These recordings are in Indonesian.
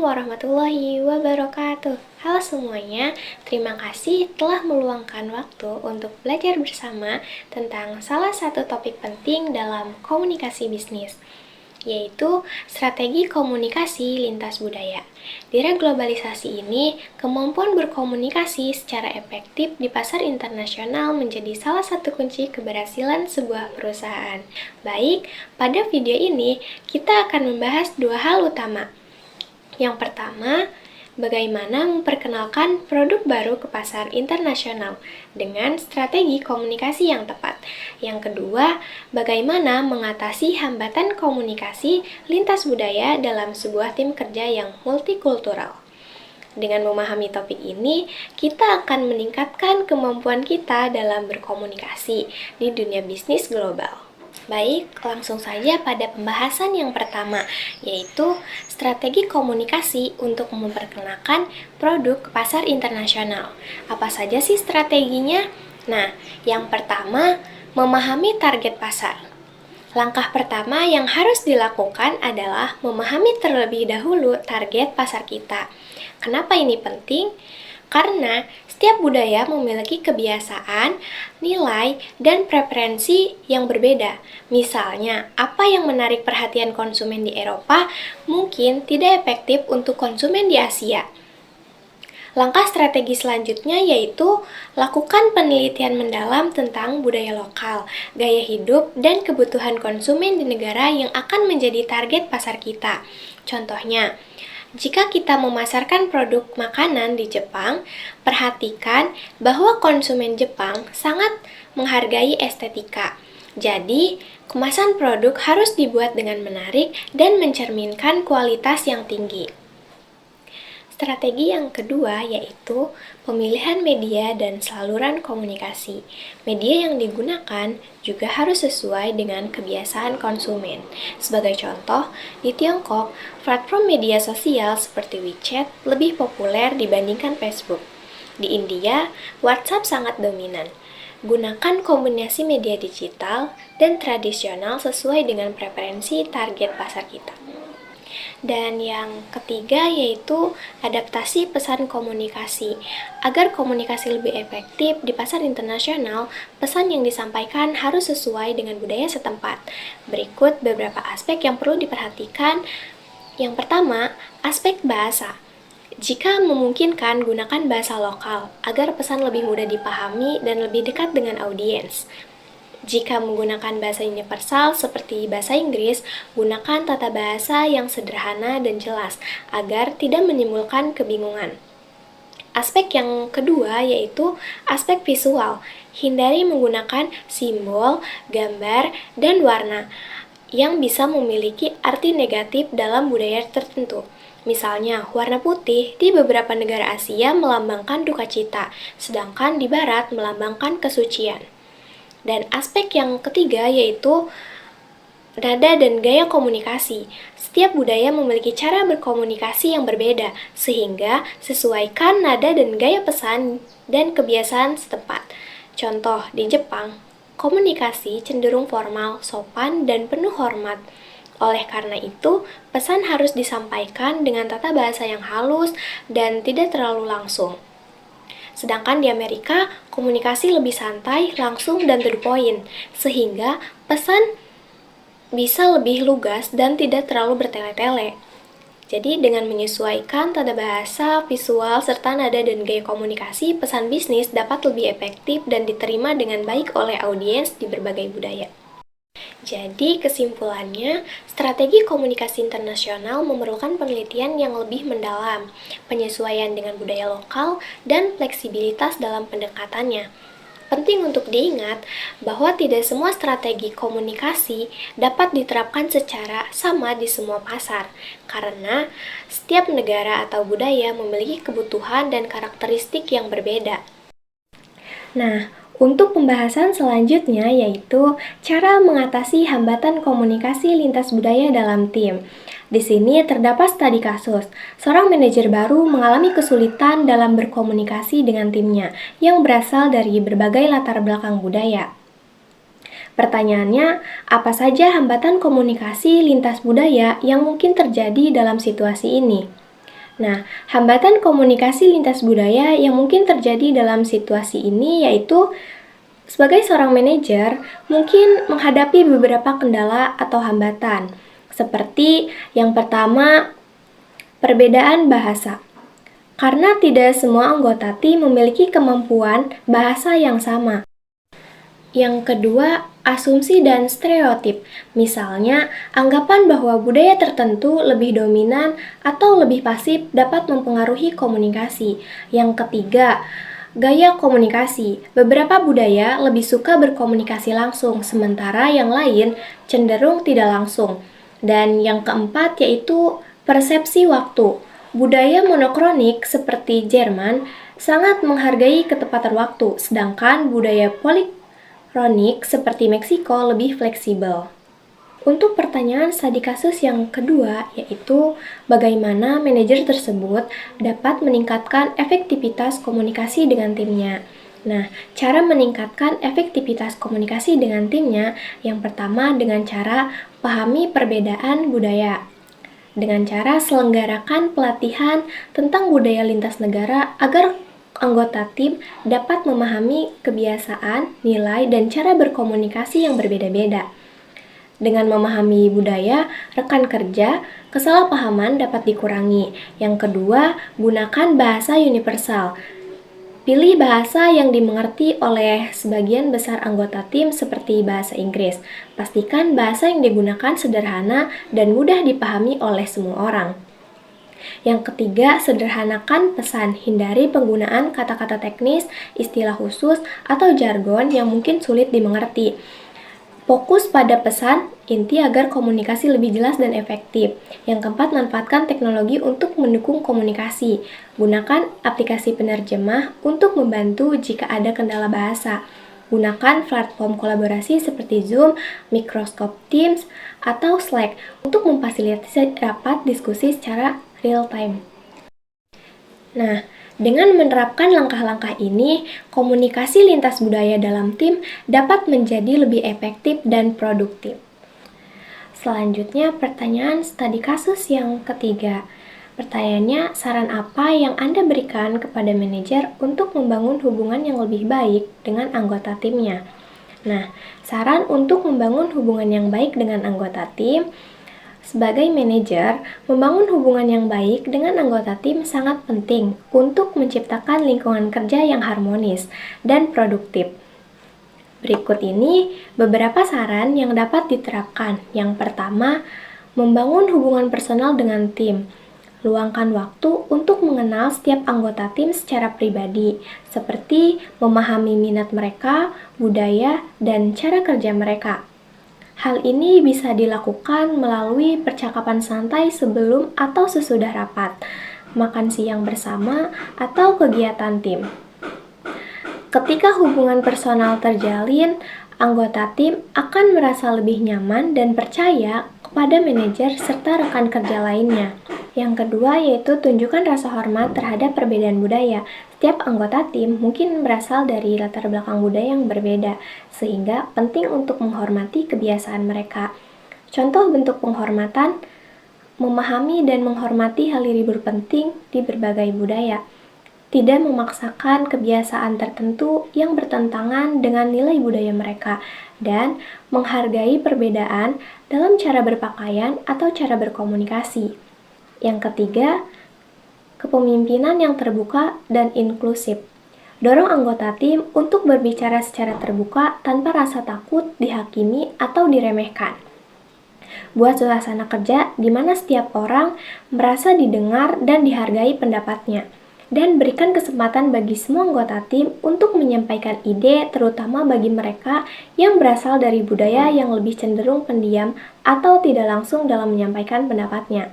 warahmatullahi wabarakatuh. Halo semuanya, terima kasih telah meluangkan waktu untuk belajar bersama tentang salah satu topik penting dalam komunikasi bisnis, yaitu strategi komunikasi lintas budaya. Di era globalisasi ini, kemampuan berkomunikasi secara efektif di pasar internasional menjadi salah satu kunci keberhasilan sebuah perusahaan. Baik, pada video ini kita akan membahas dua hal utama. Yang pertama, bagaimana memperkenalkan produk baru ke pasar internasional dengan strategi komunikasi yang tepat. Yang kedua, bagaimana mengatasi hambatan komunikasi lintas budaya dalam sebuah tim kerja yang multikultural. Dengan memahami topik ini, kita akan meningkatkan kemampuan kita dalam berkomunikasi di dunia bisnis global. Baik, langsung saja pada pembahasan yang pertama, yaitu strategi komunikasi untuk memperkenalkan produk ke pasar internasional. Apa saja sih strateginya? Nah, yang pertama, memahami target pasar. Langkah pertama yang harus dilakukan adalah memahami terlebih dahulu target pasar kita. Kenapa ini penting? Karena setiap budaya memiliki kebiasaan, nilai, dan preferensi yang berbeda. Misalnya, apa yang menarik perhatian konsumen di Eropa mungkin tidak efektif untuk konsumen di Asia. Langkah strategi selanjutnya yaitu lakukan penelitian mendalam tentang budaya lokal, gaya hidup, dan kebutuhan konsumen di negara yang akan menjadi target pasar kita. Contohnya, jika kita memasarkan produk makanan di Jepang, perhatikan bahwa konsumen Jepang sangat menghargai estetika. Jadi, kemasan produk harus dibuat dengan menarik dan mencerminkan kualitas yang tinggi. Strategi yang kedua yaitu pemilihan media dan saluran komunikasi. Media yang digunakan juga harus sesuai dengan kebiasaan konsumen. Sebagai contoh, di Tiongkok, platform media sosial seperti WeChat lebih populer dibandingkan Facebook. Di India, WhatsApp sangat dominan. Gunakan kombinasi media digital dan tradisional sesuai dengan preferensi target pasar kita. Dan yang ketiga yaitu adaptasi pesan komunikasi. Agar komunikasi lebih efektif di pasar internasional, pesan yang disampaikan harus sesuai dengan budaya setempat. Berikut beberapa aspek yang perlu diperhatikan. Yang pertama, aspek bahasa. Jika memungkinkan, gunakan bahasa lokal agar pesan lebih mudah dipahami dan lebih dekat dengan audiens. Jika menggunakan bahasa universal seperti bahasa Inggris, gunakan tata bahasa yang sederhana dan jelas agar tidak menimbulkan kebingungan. Aspek yang kedua yaitu aspek visual. Hindari menggunakan simbol, gambar, dan warna yang bisa memiliki arti negatif dalam budaya tertentu. Misalnya, warna putih di beberapa negara Asia melambangkan duka cita, sedangkan di Barat melambangkan kesucian. Dan aspek yang ketiga yaitu nada dan gaya komunikasi. Setiap budaya memiliki cara berkomunikasi yang berbeda, sehingga sesuaikan nada dan gaya pesan dan kebiasaan setempat. Contoh, di Jepang, komunikasi cenderung formal, sopan, dan penuh hormat. Oleh karena itu, pesan harus disampaikan dengan tata bahasa yang halus dan tidak terlalu langsung. Sedangkan di Amerika, komunikasi lebih santai, langsung, dan to the point, sehingga pesan bisa lebih lugas dan tidak terlalu bertele-tele. Jadi, dengan menyesuaikan tata bahasa, visual, serta nada dan gaya komunikasi, pesan bisnis dapat lebih efektif dan diterima dengan baik oleh audiens di berbagai budaya. Jadi, kesimpulannya, strategi komunikasi internasional memerlukan penelitian yang lebih mendalam, penyesuaian dengan budaya lokal, dan fleksibilitas dalam pendekatannya. Penting untuk diingat bahwa tidak semua strategi komunikasi dapat diterapkan secara sama di semua pasar, karena setiap negara atau budaya memiliki kebutuhan dan karakteristik yang berbeda. Nah, untuk pembahasan selanjutnya yaitu cara mengatasi hambatan komunikasi lintas budaya dalam tim. Di sini terdapat studi kasus. Seorang manajer baru mengalami kesulitan dalam berkomunikasi dengan timnya yang berasal dari berbagai latar belakang budaya. Pertanyaannya, apa saja hambatan komunikasi lintas budaya yang mungkin terjadi dalam situasi ini? Nah, hambatan komunikasi lintas budaya yang mungkin terjadi dalam situasi ini yaitu sebagai seorang manajer, mungkin menghadapi beberapa kendala atau hambatan. Seperti yang pertama, perbedaan bahasa. Karena tidak semua anggota tim memiliki kemampuan bahasa yang sama. Yang kedua, asumsi dan stereotip. Misalnya, anggapan bahwa budaya tertentu lebih dominan atau lebih pasif dapat mempengaruhi komunikasi. Yang ketiga, gaya komunikasi. Beberapa budaya lebih suka berkomunikasi langsung, sementara yang lain cenderung tidak langsung. Dan yang keempat yaitu persepsi waktu. Budaya monokronik seperti Jerman sangat menghargai ketepatan waktu, sedangkan budaya polikronik seperti Meksiko lebih fleksibel. Untuk pertanyaan studi kasus yang kedua, yaitu bagaimana manajer tersebut dapat meningkatkan efektivitas komunikasi dengan timnya. Nah, cara meningkatkan efektivitas komunikasi dengan timnya, yang pertama dengan cara pahami perbedaan budaya. Dengan cara selenggarakan pelatihan tentang budaya lintas negara agar anggota tim dapat memahami kebiasaan, nilai, dan cara berkomunikasi yang berbeda-beda. Dengan memahami budaya rekan kerja, kesalahpahaman dapat dikurangi. Yang kedua, gunakan bahasa universal. Pilih bahasa yang dimengerti oleh sebagian besar anggota tim seperti bahasa Inggris. Pastikan bahasa yang digunakan sederhana dan mudah dipahami oleh semua orang. Yang ketiga, sederhanakan pesan. Hindari penggunaan kata-kata teknis, istilah khusus, atau jargon yang mungkin sulit dimengerti. Fokus pada pesan inti agar komunikasi lebih jelas dan efektif. Yang keempat, manfaatkan teknologi untuk mendukung komunikasi. Gunakan aplikasi penerjemah untuk membantu jika ada kendala bahasa. Gunakan platform kolaborasi seperti Zoom, Microsoft Teams, atau Slack untuk memfasilitasi rapat diskusi secara real time. Nah, dengan menerapkan langkah-langkah ini, komunikasi lintas budaya dalam tim dapat menjadi lebih efektif dan produktif. Selanjutnya, pertanyaan studi kasus yang ketiga. Pertanyaannya, saran apa yang Anda berikan kepada manajer untuk membangun hubungan yang lebih baik dengan anggota timnya? Nah, saran untuk membangun hubungan yang baik dengan anggota tim. Sebagai manajer, membangun hubungan yang baik dengan anggota tim sangat penting untuk menciptakan lingkungan kerja yang harmonis dan produktif. Berikut ini beberapa saran yang dapat diterapkan. Yang pertama, membangun hubungan personal dengan tim. Luangkan waktu untuk mengenal setiap anggota tim secara pribadi, seperti memahami minat mereka, budaya, dan cara kerja mereka. Hal ini bisa dilakukan melalui percakapan santai sebelum atau sesudah rapat, makan siang bersama, atau kegiatan tim. Ketika hubungan personal terjalin, anggota tim akan merasa lebih nyaman dan percaya kepada manajer serta rekan kerja lainnya. Yang kedua yaitu tunjukkan rasa hormat terhadap perbedaan budaya. Setiap anggota tim mungkin berasal dari latar belakang budaya yang berbeda, sehingga penting untuk menghormati kebiasaan mereka. Contoh bentuk penghormatan, memahami dan menghormati hal libur penting di berbagai budaya. Tidak memaksakan kebiasaan tertentu yang bertentangan dengan nilai budaya mereka, dan menghargai perbedaan dalam cara berpakaian atau cara berkomunikasi. Yang ketiga, kepemimpinan yang terbuka dan inklusif. Dorong anggota tim untuk berbicara secara terbuka tanpa rasa takut dihakimi atau diremehkan. Buat suasana kerja di mana setiap orang merasa didengar dan dihargai pendapatnya. Dan berikan kesempatan bagi semua anggota tim untuk menyampaikan ide, terutama bagi mereka yang berasal dari budaya yang lebih cenderung pendiam atau tidak langsung dalam menyampaikan pendapatnya.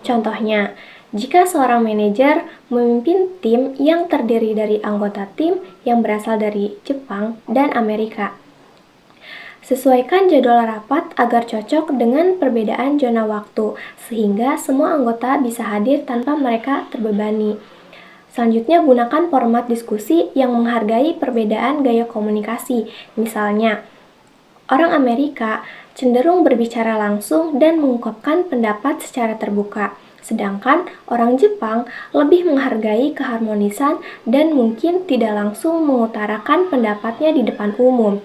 Contohnya, jika seorang manajer memimpin tim yang terdiri dari anggota tim yang berasal dari Jepang dan Amerika. Sesuaikan jadwal rapat agar cocok dengan perbedaan zona waktu, sehingga semua anggota bisa hadir tanpa mereka terbebani. Selanjutnya, gunakan format diskusi yang menghargai perbedaan gaya komunikasi. Misalnya, orang Amerika cenderung berbicara langsung dan mengungkapkan pendapat secara terbuka, Sedangkan orang Jepang lebih menghargai keharmonisan dan mungkin tidak langsung mengutarakan pendapatnya di depan umum.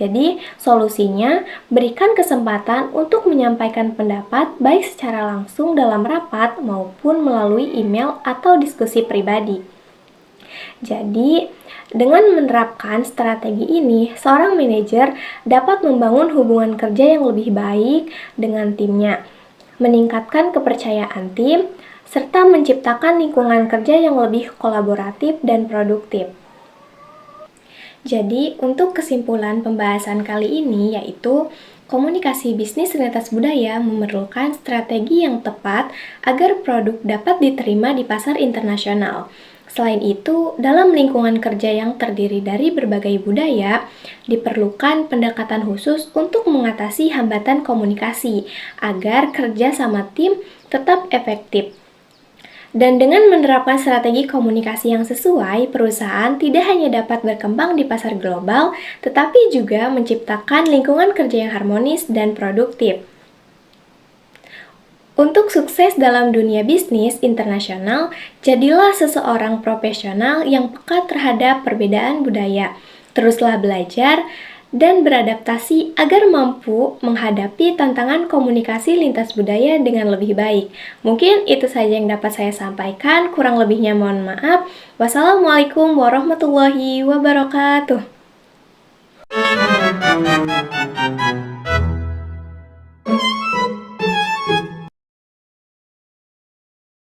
Jadi, solusinya berikan kesempatan untuk menyampaikan pendapat baik secara langsung dalam rapat maupun melalui email atau diskusi pribadi. Jadi, dengan menerapkan strategi ini, seorang manajer dapat membangun hubungan kerja yang lebih baik dengan timnya, meningkatkan kepercayaan tim, serta menciptakan lingkungan kerja yang lebih kolaboratif dan produktif. Jadi, untuk kesimpulan pembahasan kali ini yaitu komunikasi bisnis lintas budaya memerlukan strategi yang tepat agar produk dapat diterima di pasar internasional. Selain itu, dalam lingkungan kerja yang terdiri dari berbagai budaya, diperlukan pendekatan khusus untuk mengatasi hambatan komunikasi agar kerja sama tim tetap efektif. Dan dengan menerapkan strategi komunikasi yang sesuai, perusahaan tidak hanya dapat berkembang di pasar global, tetapi juga menciptakan lingkungan kerja yang harmonis dan produktif. Untuk sukses dalam dunia bisnis internasional, jadilah seseorang profesional yang peka terhadap perbedaan budaya. Teruslah belajar dan beradaptasi agar mampu menghadapi tantangan komunikasi lintas budaya dengan lebih baik. Mungkin itu saja yang dapat saya sampaikan, kurang lebihnya mohon maaf. Wassalamualaikum warahmatullahi wabarakatuh.